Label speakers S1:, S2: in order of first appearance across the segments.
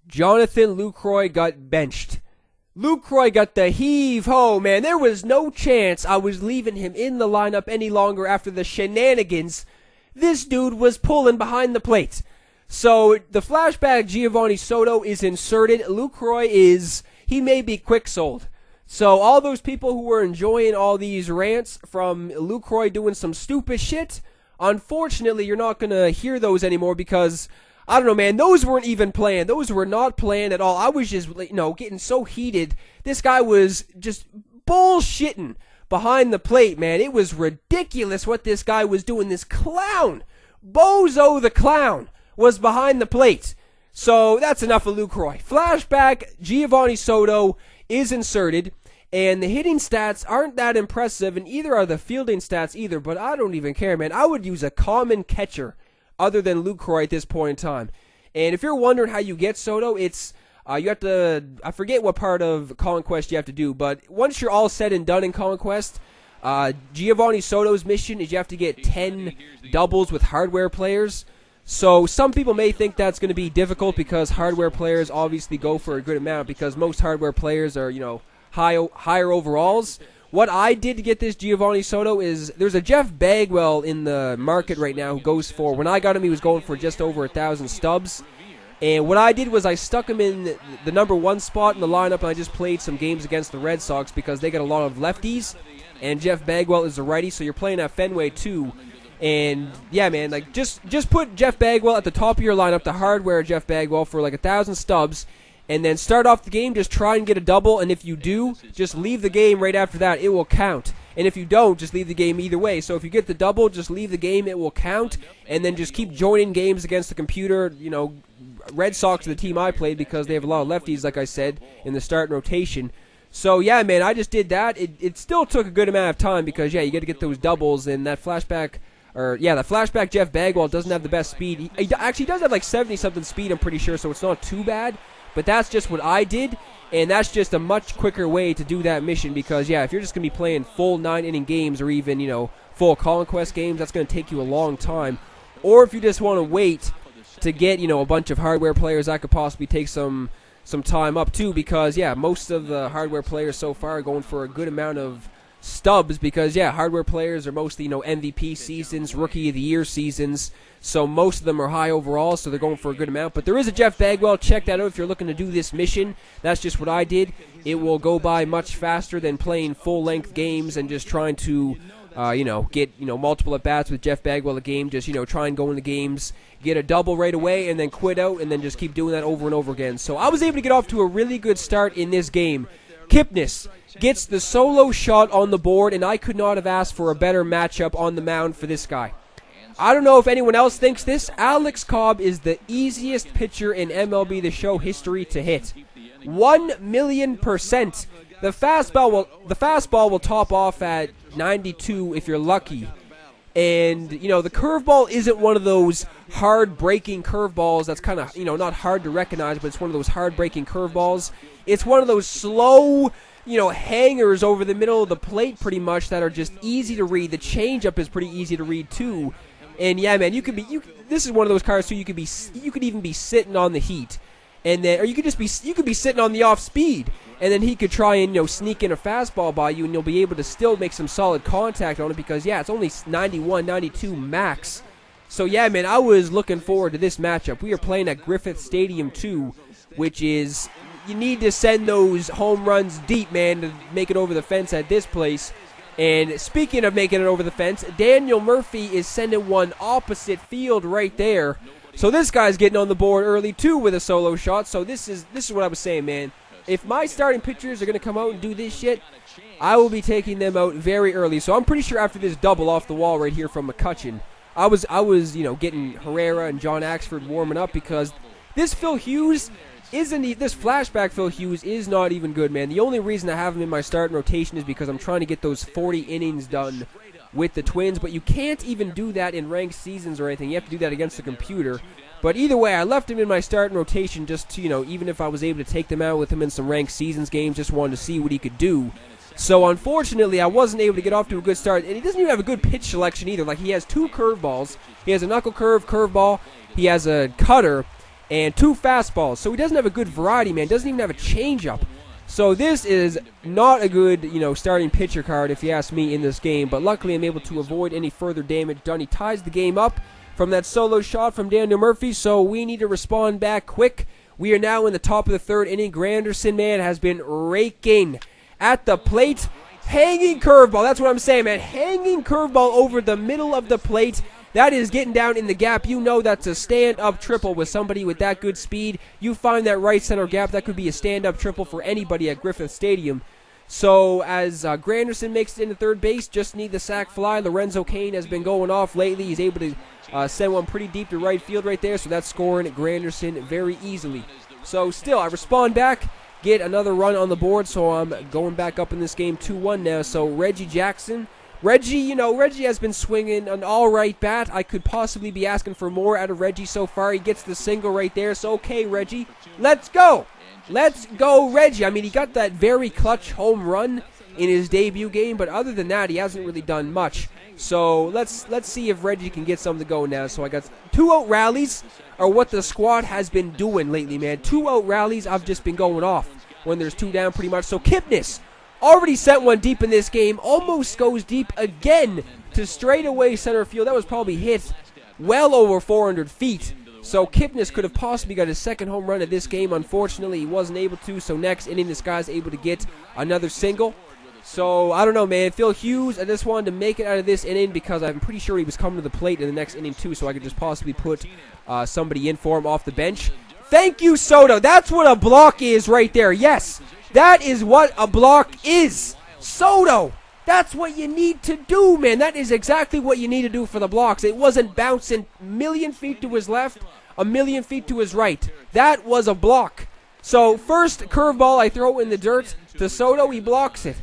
S1: Jonathan Lucroy got benched. Lucroy got the heave-ho, man. There was no chance I was leaving him in the lineup any longer after the shenanigans this dude was pulling behind the plate. So the flashback Giovanni Soto is inserted. Lucroy he may be quick sold. So all those people who were enjoying all these rants from Lucroy doing some stupid shit, unfortunately you're not going to hear those anymore because, I don't know, man, those weren't even planned. Those were not planned at all. I was just, getting so heated. This guy was just bullshitting behind the plate, man. It was ridiculous what this guy was doing. This clown, Bozo the Clown, was behind the plate. So that's enough of Lucroy. Flashback, Giovanni Soto is inserted, and the hitting stats aren't that impressive, and either are the fielding stats either, but I don't even care, man. I would use a common catcher other than Lucroy at this point in time. And if you're wondering how you get Soto, it's you have to, I forget what part of Conquest you have to do, but once you're all said and done in Conquest, Giovanni Soto's mission is you have to get 10 doubles with hardware players. So some people may think that's going to be difficult because hardware players obviously go for a good amount because most hardware players are, higher overalls. What I did to get this Giovanni Soto is there's a Jeff Bagwell in the market right now who goes for, when I got him, he was going for just over 1,000 stubs. And what I did was I stuck him in the number 1 spot in the lineup, and I just played some games against the Red Sox because they got a lot of lefties, and Jeff Bagwell is a righty, so you're playing at Fenway too. And yeah, man, just put Jeff Bagwell at the top of your lineup, the hardware Jeff Bagwell, for 1,000 stubs, and then start off the game, just try and get a double, and if you do, just leave the game right after that. It will count. And if you don't, just leave the game either way. So if you get the double, just leave the game, it will count, and then just keep joining games against the computer. Red Sox are the team I played because they have a lot of lefties, like I said, in the start rotation. So yeah, man, I just did that. It still took a good amount of time because, yeah, you got to get those doubles, and that flashback... the flashback Jeff Bagwell doesn't have the best speed. He actually does have 70-something speed, I'm pretty sure, so it's not too bad. But that's just what I did, and that's just a much quicker way to do that mission because, yeah, if you're just going to be playing full 9-inning games or even, full Conquest games, that's going to take you a long time. Or if you just want to wait to get, a bunch of hardware players, that could possibly take some time up too because, yeah, most of the hardware players so far are going for a good amount of stubs because, yeah, hardware players are mostly, MVP seasons, Rookie of the Year seasons, so most of them are high overall, so they're going for a good amount. But there is a Jeff Bagwell. Check that out if you're looking to do this mission. That's just what I did. It will go by much faster than playing full-length games and just trying to, get, multiple at-bats with Jeff Bagwell a game. Just, try and go into games, get a double right away, and then quit out, and then just keep doing that over and over again. So I was able to get off to a really good start in this game. Kipnis gets the solo shot on the board, and I could not have asked for a better matchup on the mound for this guy. I don't know if anyone else thinks this. Alex Cobb is the easiest pitcher in MLB The Show history to hit. 1,000,000%. The fastball will top off at 92 if you're lucky. And, the curveball isn't one of those hard-breaking curveballs that's kind of, not hard to recognize, but it's one of those hard-breaking curveballs. It's one of those slow, hangers over the middle of the plate pretty much that are just easy to read. The changeup is pretty easy to read too. And yeah, man, this is one of those cards too. You could even be sitting on the heat, and then, or you could be sitting on the off speed, and then he could try and sneak in a fastball by you, and you'll be able to still make some solid contact on it because, yeah, it's only 91, 92 max. So yeah, man, I was looking forward to this matchup. We are playing at Griffith Stadium 2, which is, you need to send those home runs deep, man, to make it over the fence at this place. And speaking of making it over the fence, Daniel Murphy is sending one opposite field right there. So this guy's getting on the board early too with a solo shot. So this is what I was saying, man. If my starting pitchers are going to come out and do this shit, I will be taking them out very early. So I'm pretty sure after this double off the wall right here from McCutcheon, I was getting Herrera and John Axford warming up because this Phil Hughes this flashback Phil Hughes is not even good, man. The only reason I have him in my starting rotation is because I'm trying to get those 40 innings done with the Twins, but you can't even do that in ranked seasons or anything. You have to do that against the computer. But either way, I left him in my starting rotation just to, even if I was able to take them out with him in some ranked seasons games, just wanted to see what he could do. So unfortunately, I wasn't able to get off to a good start, and he doesn't even have a good pitch selection either. Like, he has 2 curveballs. He has a knuckle curve, curveball. He has a cutter. and 2 fastballs. So he doesn't have a good variety, man. Doesn't even have a changeup. So this is not a good, starting pitcher card, if you ask me, in this game. But luckily, I'm able to avoid any further damage done. He ties the game up from that solo shot from Daniel Murphy. So we need to respond back quick. We are now in the top of the 3rd inning. Granderson, man, has been raking at the plate. Hanging curveball. That's what I'm saying, man. Hanging curveball over the middle of the plate. That is getting down in the gap. You know that's a stand-up triple with somebody with that good speed. You find that right center gap, that could be a stand-up triple for anybody at Griffith Stadium. So as Granderson makes it into third base, just need the sac fly. Lorenzo Cain has been going off lately. He's able to send one pretty deep to right field right there, so that's scoring Granderson very easily. So still, I respond back, get another run on the board, so I'm going back up in this game 2-1 now. So Reggie Jackson. Reggie has been swinging an all-right bat. I could possibly be asking for more out of Reggie so far. He gets the single right there. So, okay, Reggie, let's go. Let's go, Reggie. I mean, he got that very clutch home run in his debut game, but other than that, he hasn't really done much. So let's see if Reggie can get something going now. So I got 2-out rallies are what the squad has been doing lately, man. 2-out rallies, I've just been going off when there's 2 down pretty much. So Kipnis already sent one deep in this game, almost goes deep again to straightaway center field. That was probably hit well over 400 feet. So Kipnis could have possibly got his 2nd home run of this game. Unfortunately, he wasn't able to. So next inning, this guy's able to get another single. So, I don't know, man. Phil Hughes, I just wanted to make it out of this inning because I'm pretty sure he was coming to the plate in the next inning, too, so I could just possibly put somebody in for him off the bench. Thank you, Soto. That's what a block is right there. Yes, that is what a block is. Soto, that's what you need to do, man. That is exactly what you need to do for the blocks. It wasn't bouncing a million feet to his left, a million feet to his right. That was a block. So, first curveball I throw in the dirt to Soto, he blocks it.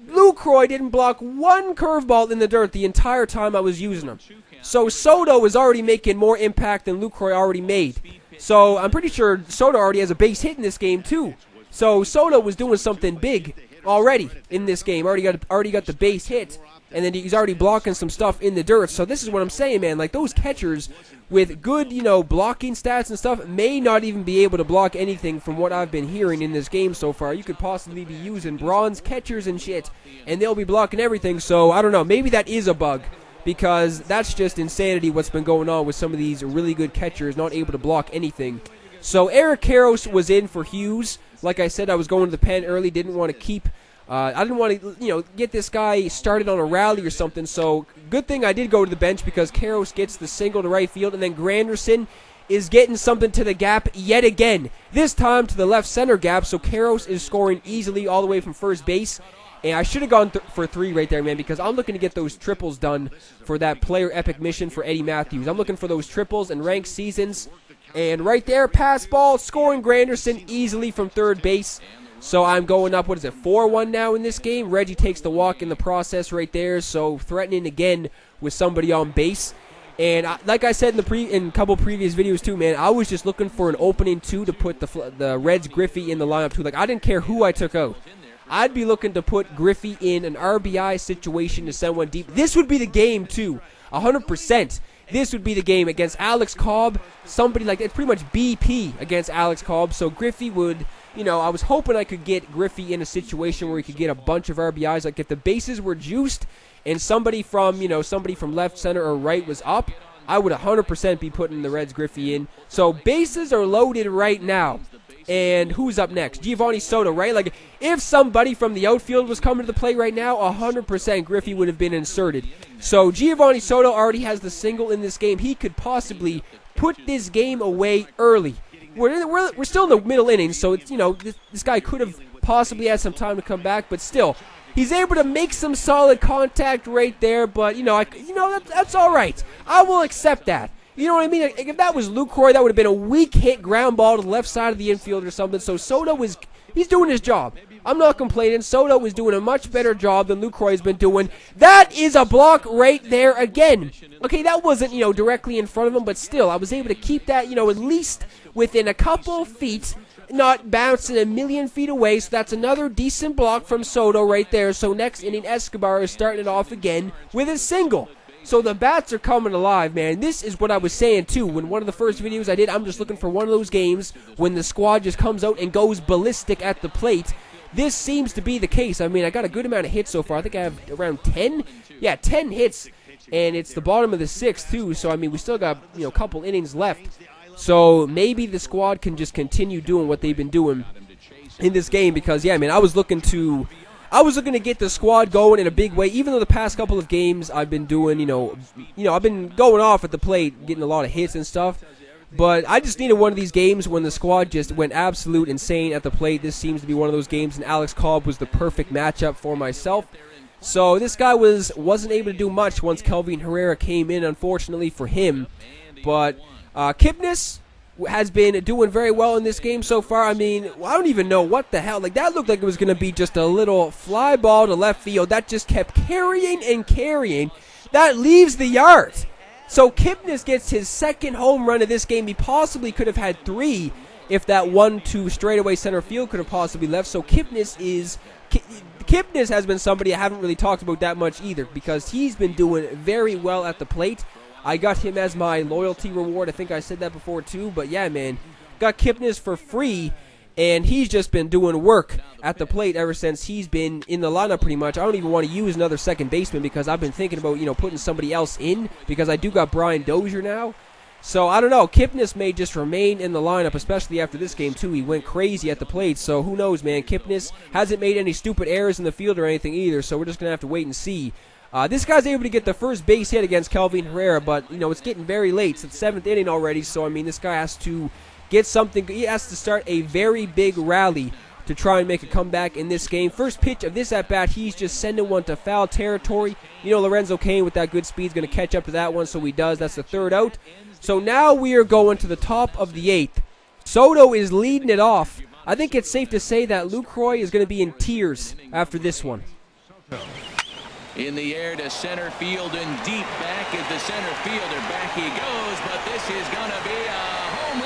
S1: Lucroy didn't block one curveball in the dirt the entire time I was using him. So Soto is already making more impact than Lucroy already made. So I'm pretty sure Soto already has a base hit in this game too. So Soto was doing something big already in this game. Already got the base hit, and then he's already blocking some stuff in the dirt. So this is what I'm saying, man. Like those catchers with good, blocking stats and stuff may not even be able to block anything from what I've been hearing in this game so far. You could possibly be using bronze catchers and shit, and they'll be blocking everything. So I don't know. Maybe that is a bug, because that's just insanity what's been going on with some of these really good catchers not able to block anything. So Eric Karros was in for Hughes. Like I said, I was going to the pen early, didn't want to keep... I didn't want to, get this guy started on a rally or something, so good thing I did go to the bench because Karros gets the single to right field, and then Granderson is getting something to the gap yet again. This time to the left center gap, so Karros is scoring easily all the way from first base. And I should have gone for 3 right there, man, because I'm looking to get those triples done for that player epic mission for Eddie Matthews. I'm looking for those triples and ranked seasons. And right there, pass ball, scoring Granderson easily from third base. So I'm going up, 4-1 now in this game. Reggie takes the walk in the process right there, so threatening again with somebody on base. And like I said in a couple previous videos too, man, I was just looking for an opening too to put the Reds Griffey in the lineup too. Like I didn't care who I took out. I'd be looking to put Griffey in an RBI situation to send one deep. This would be the game too, 100%. This would be the game against Alex Cobb. Somebody like it's pretty much BP against Alex Cobb. So Griffey would, I was hoping I could get Griffey in a situation where he could get a bunch of RBIs. Like if the bases were juiced and somebody from left, center, or right was up, I would 100% be putting the Reds Griffey in. So bases are loaded right now. And who's up next? Giovanni Soto, right? Like, if somebody from the outfield was coming to the plate right now, 100% Griffey would have been inserted. So Giovanni Soto already has the single in this game. He could possibly put this game away early. We're still in the middle innings, so it's, this guy could have possibly had some time to come back, but still, he's able to make some solid contact right there. But that's all right. I will accept that. You know what I mean? Like, if that was Lucroy, that would have been a weak hit ground ball to the left side of the infield or something. So Soto he's doing his job. I'm not complaining. Soto is doing a much better job than Lucroy's been doing. That is a block right there again. Okay, that wasn't, directly in front of him, but still, I was able to keep that, at least within a couple feet, not bouncing a million feet away. So that's another decent block from Soto right there. So next inning, Escobar is starting it off again with a single. So the bats are coming alive, man. This is what I was saying, too. When one of the first videos I did, I'm just looking for one of those games when the squad just comes out and goes ballistic at the plate. This seems to be the case. I mean, I got a good amount of hits so far. I think I have around 10. Yeah, 10 hits. And it's the bottom of the 6th, too. So, I mean, we still got, a couple innings left. So maybe the squad can just continue doing what they've been doing in this game. Because, yeah, man, I was looking to get the squad going in a big way. Even though the past couple of games I've been doing, I've been going off at the plate, getting a lot of hits and stuff. But I just needed one of these games when the squad just went absolute insane at the plate. This seems to be one of those games, and Alex Cobb was the perfect matchup for myself. So this guy wasn't able to do much once Kelvin Herrera came in, unfortunately for him. But Kipnis has been doing very well in this game so far. I mean, I don't even know what the hell. Like, that looked like it was going to be just a little fly ball to left field. That just kept carrying and carrying. That leaves the yard. So Kipnis gets his second home run of this game. He possibly could have had 3 if that 1-2 straightaway center field could have possibly left. So Kipnis has been somebody I haven't really talked about that much either, because he's been doing very well at the plate. I got him as my loyalty reward. I think I said that before too. But yeah, man, got Kipnis for free, and he's just been doing work at the plate ever since he's been in the lineup pretty much. I don't even want to use another second baseman because I've been thinking about, putting somebody else in, because I do got Brian Dozier now. So I don't know. Kipnis may just remain in the lineup, especially after this game too. He went crazy at the plate, so who knows, man. Kipnis hasn't made any stupid errors in the field or anything either, so we're just going to have to wait and see. This guy's able to get the first base hit against Kelvin Herrera, but, it's getting very late. It's the 7th inning already, so, I mean, this guy has to get something. He has to start a very big rally to try and make a comeback in this game. First pitch of this at-bat, he's just sending one to foul territory. Lorenzo Cain with that good speed is going to catch up to that one, so he does. That's the 3rd out. So now we are going to the top of the 8th. Soto is leading it off. I think it's safe to say that Lucroy is going to be in tears after this one.
S2: In the air to center field and deep back is the center fielder. Back he goes, but this is going to be a home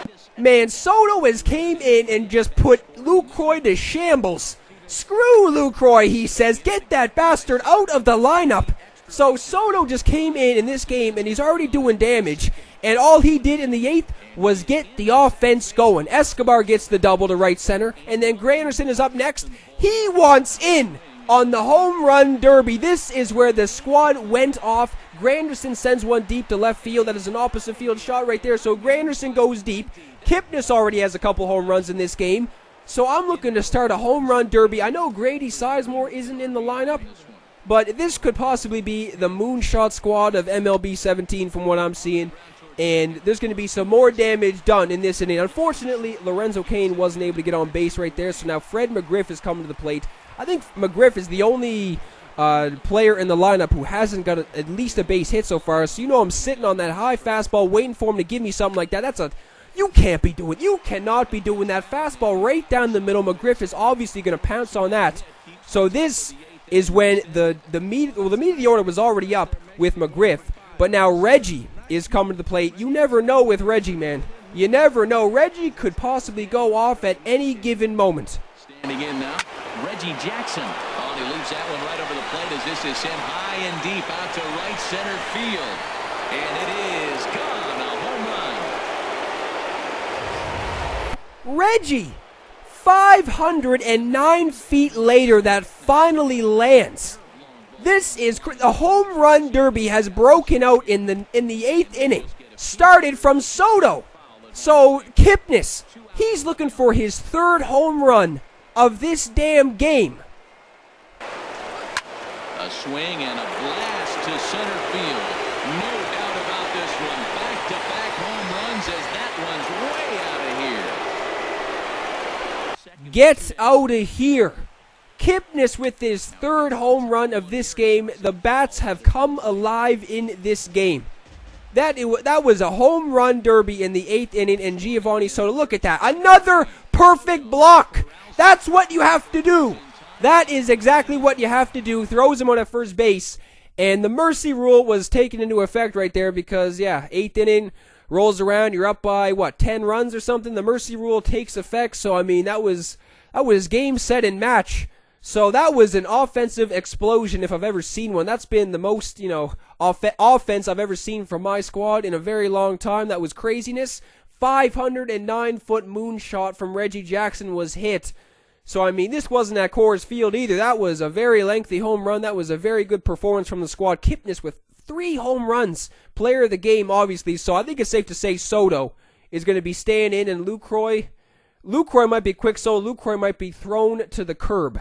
S2: run.
S1: Man, Soto has came in and just put Lucroy to shambles. Screw Lucroy, he says. Get that bastard out of the lineup. So Soto just came in this game, and he's already doing damage. And all he did in the 8th was get the offense going. Escobar gets the double to right center, and then Granderson is up next. He wants in on the home run derby. This is where the squad went off. Granderson sends one deep to left field. That is an opposite field shot right there. So Granderson goes deep. Kipnis already has a couple home runs in this game. So I'm looking to start a home run derby. I know Grady Sizemore isn't in the lineup, but this could possibly be the Moonshot squad of MLB 17 from what I'm seeing. And there's going to be some more damage done in this inning. Unfortunately, Lorenzo Cain wasn't able to get on base right there. So now Fred McGriff is coming to the plate. I think McGriff is the only player in the lineup who hasn't got at least a base hit so far. So I'm sitting on that high fastball waiting for him to give me something like that. You cannot be doing that fastball right down the middle. McGriff is obviously going to pounce on that. So this is when the meat of the order was already up with McGriff. But now Reggie is coming to the plate. You never know with Reggie, man. You never know. Reggie could possibly go off at any given moment.
S2: Standing in now, Reggie Jackson. Oh, he leaves that one right over the plate as this is sent high and deep out to right center field. And it is gone. A home run.
S1: Reggie, 509 feet later, that finally lands. This is the home run derby has broken out in the 8th inning. Started from Soto. So Kipnis, he's looking for his 3rd home run of this damn game.
S2: A swing and a blast to center field. No doubt about this one. Back-to-back home runs as that one's way out of here.
S1: Get out of here. Kipnis with his 3rd home run of this game. The bats have come alive in this game. That was a home run derby in the 8th inning, and Giovanni Soto, look at that. Another perfect block. That's what you have to do. That is exactly what you have to do. Throws him on at first base, and the mercy rule was taken into effect right there because, 8th inning rolls around. You're up by, 10 runs or something. The mercy rule takes effect, so, I mean, that was game, set, and match. So that was an offensive explosion if I've ever seen one. That's been the most, offense I've ever seen from my squad in a very long time. That was craziness. 509-foot moonshot from Reggie Jackson was hit. So, I mean, this wasn't at Coors Field either. That was a very lengthy home run. That was a very good performance from the squad. Kipnis with 3 home runs. Player of the game, obviously. So, I think it's safe to say Soto is going to be staying in, and Lucroy might be quick, so Lucroy might be thrown to the curb.